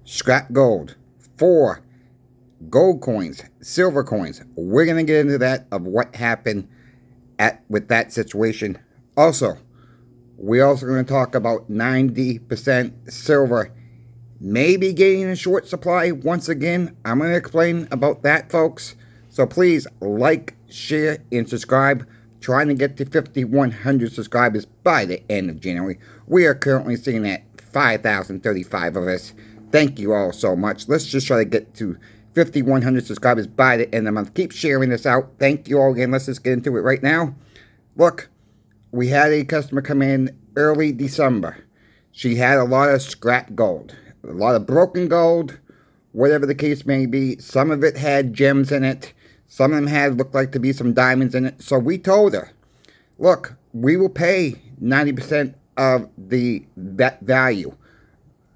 scrap gold, 4 gold coins, silver coins. We're going to get into that of what happened with that situation. Also, we're also going to talk about 90% silver maybe getting in short supply once again. I'm going to explain about that, folks. So please like, share, and subscribe. Trying to get to 5,100 subscribers by the end of January. We are currently sitting at 5,035 of us. Thank you all so much. Let's just try to get to 5,100 subscribers by the end of the month. Keep sharing this out. Thank you all again. Let's just get into it right now. Look, we had a customer come in early December. She had a lot of scrap gold, a lot of broken gold, whatever the case may be. Some of it had gems in it. Some of them had looked like to be some diamonds in it. So we told her, look, we will pay 90% of the value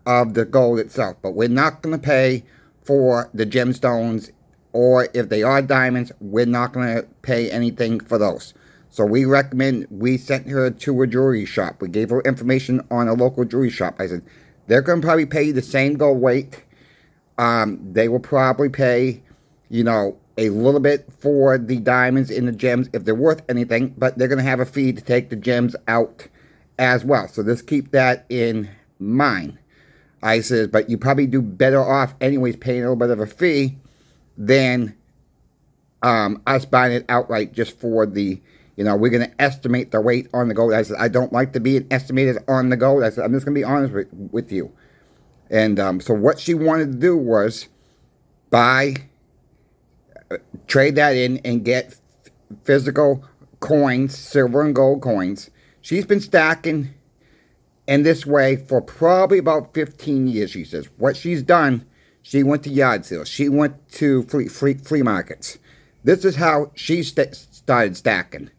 of the gold itself, but we're not going to pay for the gemstones, or if they are diamonds, we're not going to pay anything for those. So we sent her to a jewelry shop. We gave her information on a local jewelry shop. I said, they're going to probably pay you the same gold weight. They will probably pay, a little bit for the diamonds and the gems if they're worth anything, but they're going to have a fee to take the gems out as well. So just keep that in mind. I said, but you probably do better off anyways paying a little bit of a fee than us buying it outright just for the, we're going to estimate the weight on the gold. I said, I don't like to be an estimator on the gold. I said, I'm just going to be honest with you. And so what she wanted to do was trade that in and get physical coins, silver and gold coins. She's been stacking in this way for probably about 15 years, she says. What she's done, she went to yard sales. She went to flea markets. This is how she started stacking.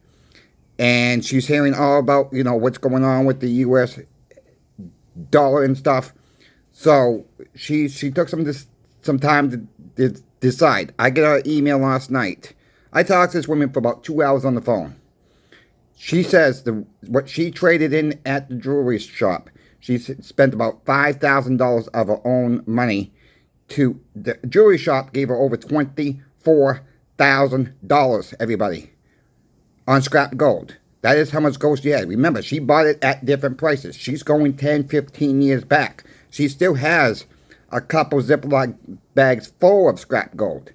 And she's hearing all about, what's going on with the U.S. dollar and stuff. So she took some time to decide. I get her email last night. I talked to this woman for about 2 hours on the phone. She says what she traded in at the jewelry shop, she spent about $5,000 of her own money. To the jewelry shop gave her over $24,000, everybody, on scrap gold. That is how much gold she had. Remember, she bought it at different prices. She's going 10, 15 years back. She still has a couple Ziploc bags full of scrap gold.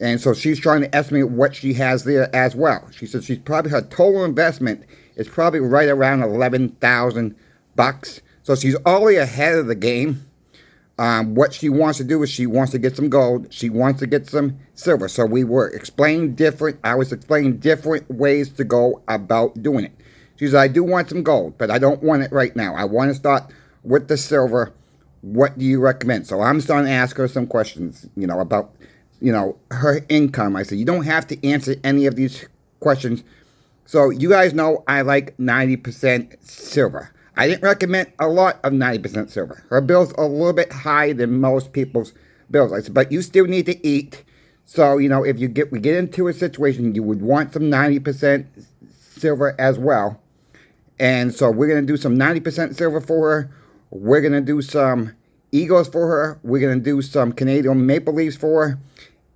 And so she's trying to estimate what she has there as well. She says her total investment is probably right around $11,000. So she's already ahead of the game. What she wants to do is she wants to get some gold. She wants to get some silver. So I was explaining different ways to go about doing it. She says, I do want some gold, but I don't want it right now. I want to start with the silver. What do you recommend? So I'm starting to ask her some questions, about her income. I said, you don't have to answer any of these questions. So you guys know I like 90% silver. I didn't recommend a lot of 90% silver. Her bill's a little bit higher than most people's bills. I said, but you still need to eat. So, if we get into a situation, you would want some 90% silver as well. And so we're going to do some 90% silver for her. We're going to do some Eagles for her. We're going to do some Canadian Maple Leafs for her.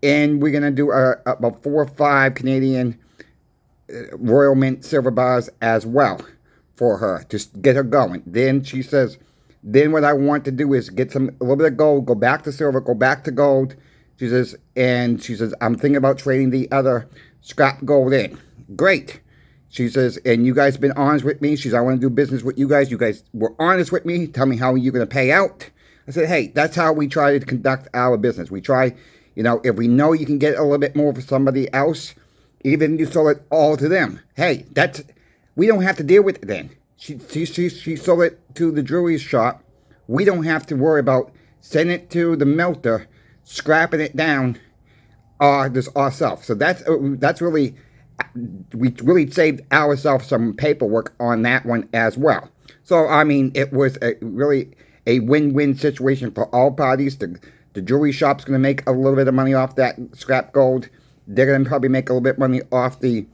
And we're going to do about 4 or 5 Canadian Royal Mint silver bars as well for her to get her going. Then she says, then what I want to do is get a little bit of gold, go back to silver, go back to gold. She says, I'm thinking about trading the other scrap gold in. Great. She says, and you guys have been honest with me. She says, I want to do business with you guys. You guys were honest with me. Tell me how you're going to pay out. I said, hey, that's how we try to conduct our business. We try, if we know you can get a little bit more for somebody else, even if you sold it all to them, hey, we don't have to deal with it then. She sold it to the jewelry shop. We don't have to worry about sending it to the melter, scrapping it down, ourselves. So that's really, we really saved ourselves some paperwork on that one as well. So, it was really a win-win situation for all parties. The jewelry shop's going to make a little bit of money off that scrap gold. They're going to probably make a little bit of money off the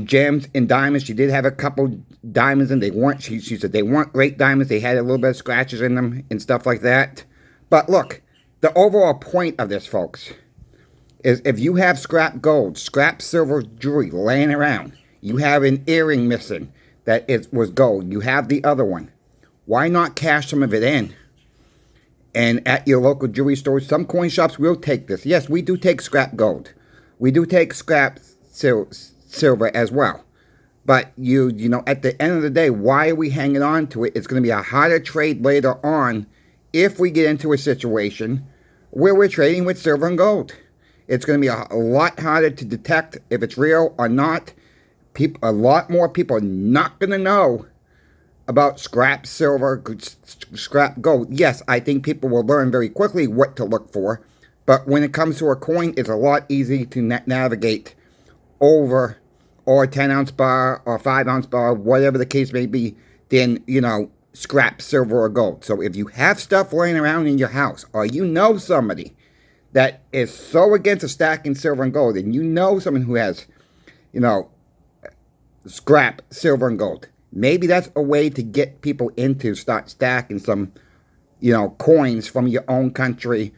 gems and diamonds. She did have a couple diamonds in. They weren't, she said they weren't great diamonds. They had a little bit of scratches in them and stuff like that. But look, the overall point of this, folks, is if you have scrap gold, scrap silver jewelry laying around, you have an earring missing that was gold, you have the other one, why not cash some of it in? And at your local jewelry stores, some coin shops will take this. Yes, we do take scrap gold. We do take scrap silver as well. But you know, at the end of the day, why are we hanging on to it? It's going to be a harder trade later on if we get into a situation where we're trading with silver and gold. It's going to be a lot harder to detect if it's real or not. A lot more people are not going to know about scrap silver, scrap gold. Yes, I think people will learn very quickly what to look for. But when it comes to a coin, it's a lot easier to navigate over or a 10-ounce bar or 5-ounce bar, whatever the case may be, than, you know, scrap silver or gold. So if you have stuff laying around in your house, or you know somebody that is so against stacking silver and gold, and you know someone who has, you know, scrap silver and gold, maybe that's a way to get people into start stacking some, you know, coins from your own country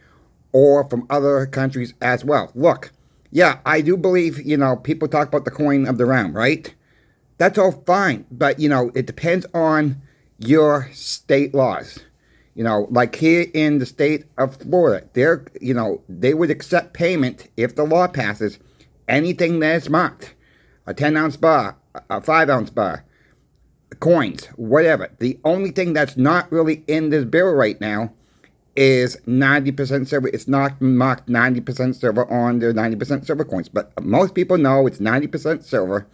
or from other countries as well. Look, yeah, I do believe, you know, people talk about the coin of the realm, right? That's all fine, but, you know, it depends on your state laws. You know, like here in the state of Florida, you know, they would accept payment if the law passes anything that is marked. A 10-ounce bar, a 5-ounce bar, coins, whatever. The only thing that's not really in this bill right now is 90% silver. It's not marked 90% silver on their 90% silver coins. But most people know it's 90% silver.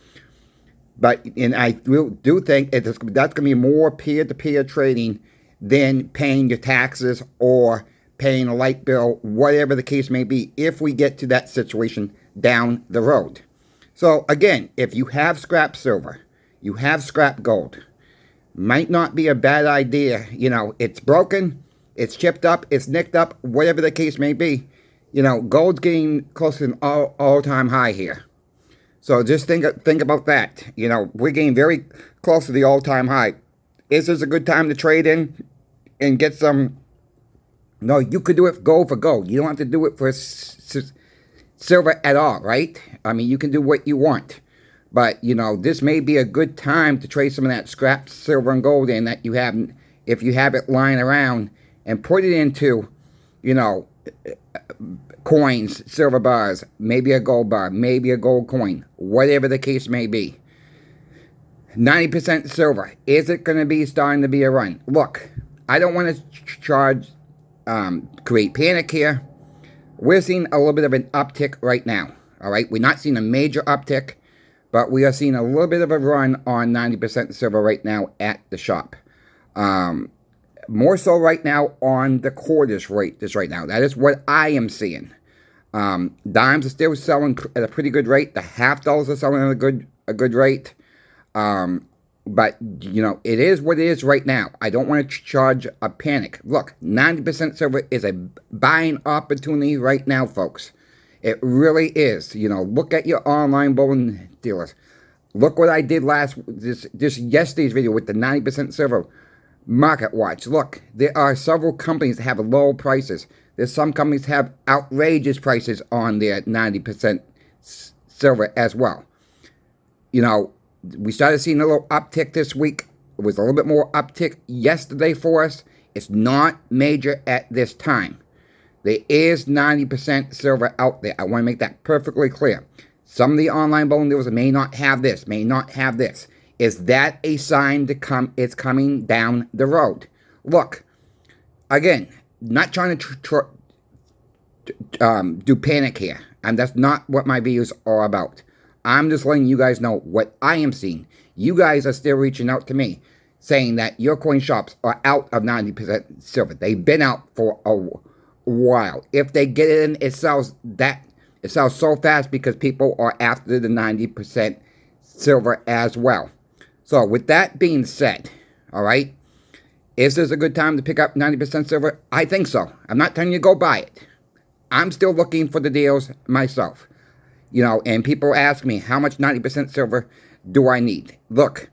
And I do think that's going to be more peer-to-peer trading than paying your taxes or paying a light bill, whatever the case may be, if we get to that situation down the road. So again, if you have scrap silver, you have scrap gold, might not be a bad idea. You know, it's broken, it's chipped up, it's nicked up, whatever the case may be. You know, gold's getting close to an all-time high here. So just think about that. You know, we're getting very close to the all-time high. Is this a good time to trade in and get some? No, you could do it gold for gold. You don't have to do it for silver at all, right? I mean, you can do what you want. But, you know, this may be a good time to trade some of that scrap silver and gold in that you have, if you have it lying around, and put it into, you know, coins, silver bars, maybe a gold bar, maybe a gold coin, whatever the case may be. 90% silver. Is it going to be starting to be a run? Look, I don't want to create panic here. We're seeing a little bit of an uptick right now. All right, we're not seeing a major uptick, but we are seeing a little bit of a run on 90% silver right now at the shop. More so right now on the quarters rate this right now. That is what I am seeing. Dimes are still selling at a pretty good rate. The half dollars are selling at a good rate. But, you know, it is what it is right now. I don't want to charge a panic. Look, 90% silver is a buying opportunity right now, folks. It really is. You know, look at your online bullion dealers. Look what I did yesterday's video with the 90% silver market watch. Look, there are several companies that have low prices. There's some companies that have outrageous prices on their 90% silver as well. You know, we started seeing a little uptick this week. It was a little bit more uptick yesterday for us. It's not major at this time. There is 90% silver out there. I want to make that perfectly clear. Some of the online bullion dealers may not have this, may not have this. Is that a sign to it's coming down the road? Look, again, not trying to do panic here. And that's not what my videos are about. I'm just letting you guys know what I am seeing. You guys are still reaching out to me, saying that your coin shops are out of 90% silver. They've been out for a while. If they get it in, it sells so fast because people are after the 90% silver as well. So with that being said, all right, is this a good time to pick up 90% silver? I think so. I'm not telling you to go buy it. I'm still looking for the deals myself. You know, and people ask me, how much 90% silver do I need? Look,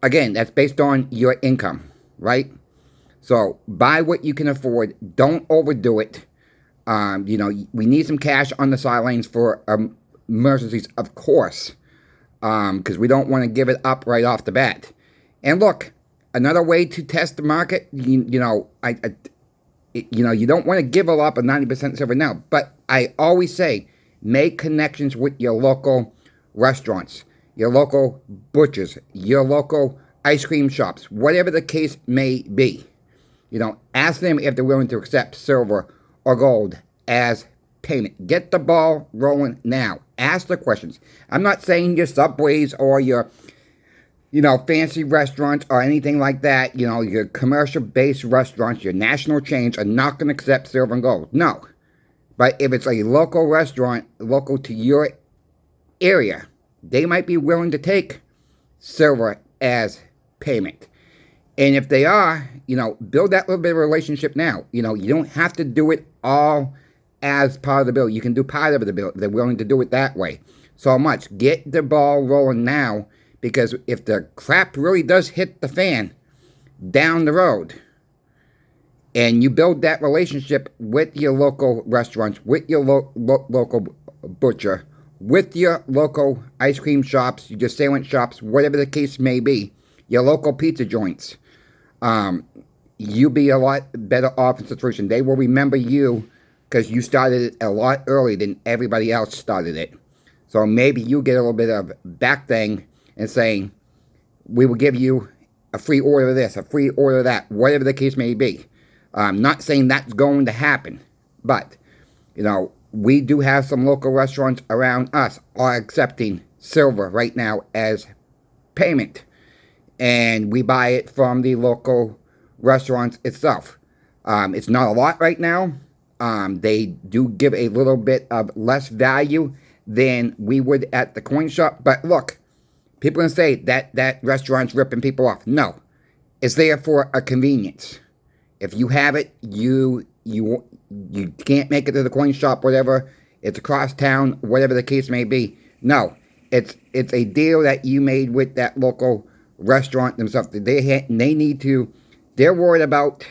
again, that's based on your income, right? So buy what you can afford. Don't overdo it. You know, we need some cash on the sidelines for emergencies, of course, because we don't want to give it up right off the bat. And look, another way to test the market, you know, you don't want to give up a 90% silver now, but I always say, make connections with your local restaurants, your local butchers, your local ice cream shops, whatever the case may be. You know, ask them if they're willing to accept silver or gold as payment. Get the ball rolling now. Ask the questions. I'm not saying your Subways or your, you know, fancy restaurants or anything like that, you know, your commercial-based restaurants, your national chains are not going to accept silver and gold. No. But if it's a local restaurant, local to your area, they might be willing to take silver as payment. And if they are, you know, build that little bit of relationship now. You know, you don't have to do it all as part of the bill. You can do part of the bill if they're willing to do it that way. So much. Get the ball rolling now, because if the crap really does hit the fan down the road, and you build that relationship with your local restaurants, with your local butcher, with your local ice cream shops, your sandwich shops, whatever the case may be, your local pizza joints, you'll be a lot better off in the situation. They will remember you because you started it a lot earlier than everybody else started it. So maybe you get a little bit of back thing and saying, we will give you a free order of this, a free order of that, whatever the case may be. I'm not saying that's going to happen, but, you know, we do have some local restaurants around us are accepting silver right now as payment. And we buy it from the local restaurants itself. It's not a lot right now. They do give a little bit of less value than we would at the coin shop. But look, people can say that restaurant's ripping people off. No, it's there for a convenience. If you have it, you can't make it to the coin shop, whatever. It's across town, whatever the case may be. No, it's a deal that you made with that local restaurant themselves. They need to. They're worried about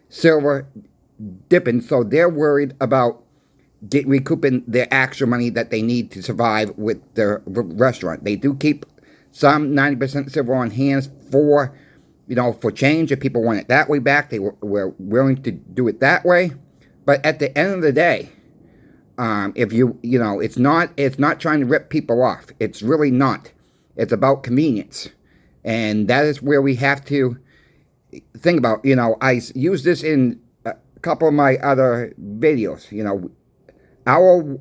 silver dipping, so they're worried about recouping their actual money that they need to survive with their restaurant. They do keep some 90% silver on hands for, you know, for change. If people want it that way back, they were willing to do it that way. But at the end of the day, if you know, it's not trying to rip people off. It's really not. It's about convenience. And that is where we have to think about, you know, I use this in a couple of my other videos. You know, our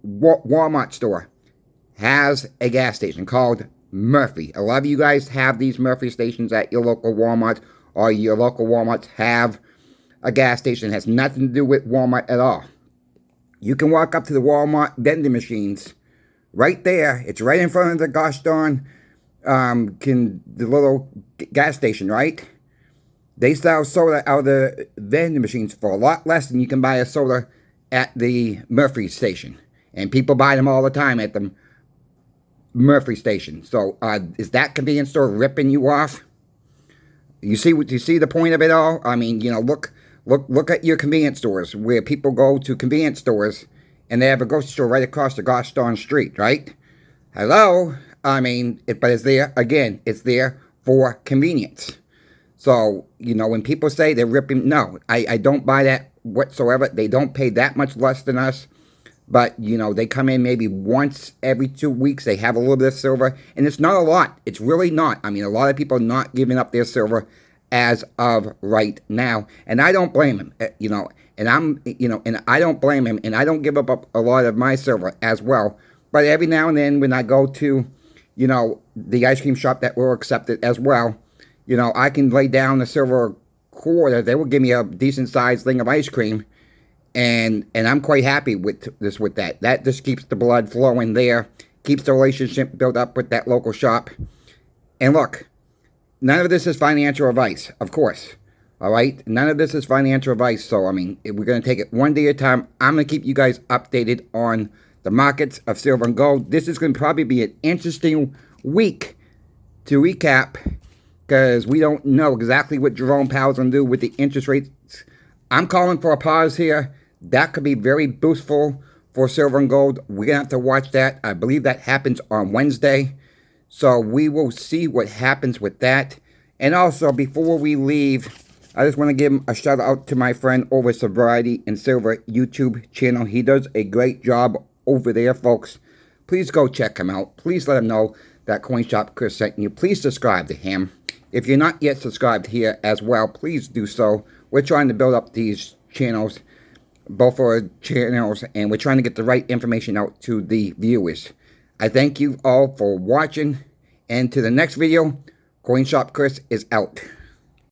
Walmart store has a gas station called Murphy. A lot of you guys have these Murphy stations at your local Walmart, or your local Walmarts have a gas station. It has nothing to do with Walmart at all. You can walk up to the Walmart vending machines right there. It's right in front of the gosh darn the little gas station, right? They sell soda out of the vending machines for a lot less than you can buy a soda at the Murphy station. And people buy them all the time at the Murphy station. So is that convenience store ripping you off? You see the point of it all? I mean, you know, look at your convenience stores, where people go to convenience stores and they have a grocery store right across the gosh darn street, right? Hello? I mean, but it's there, again, it's there for convenience. So, you know, when people say they're ripping, no, I don't buy that whatsoever. They don't pay that much less than us. But, you know, they come in maybe once every 2 weeks. They have a little bit of silver. And it's not a lot. It's really not. I mean, a lot of people are not giving up their silver as of right now. And I don't blame him, you know. And I don't blame him. And I don't give up a lot of my silver as well. But every now and then when I go to, you know, the ice cream shop that will accept it as well, you know, I can lay down the silver quarter. They will give me a decent sized thing of ice cream. And I'm quite happy with that. That just keeps the blood flowing there, keeps the relationship built up with that local shop. And look, none of this is financial advice, of course. All right? None of this is financial advice. So, I mean, we're going to take it one day at a time. I'm going to keep you guys updated on the markets of silver and gold. This is going to probably be an interesting week to recap, because we don't know exactly what Jerome Powell's going to do with the interest rates, I'm calling for a pause here. That could be very boostful for silver and gold. We're going to have to watch that. I believe that happens on Wednesday. So we will see what happens with that. And also, before we leave, I just want to give a shout out to my friend over Sobriety and Silver YouTube channel. He does a great job over there, folks. Please go check him out. Please let him know that CoinShop Chris sent you. Please subscribe to him. If you're not yet subscribed here as well, please do so. We're trying to build up these channels, both our channels, and we're trying to get the right information out to the viewers. I thank you all for watching, and to the next video, CoinShop Chris is out.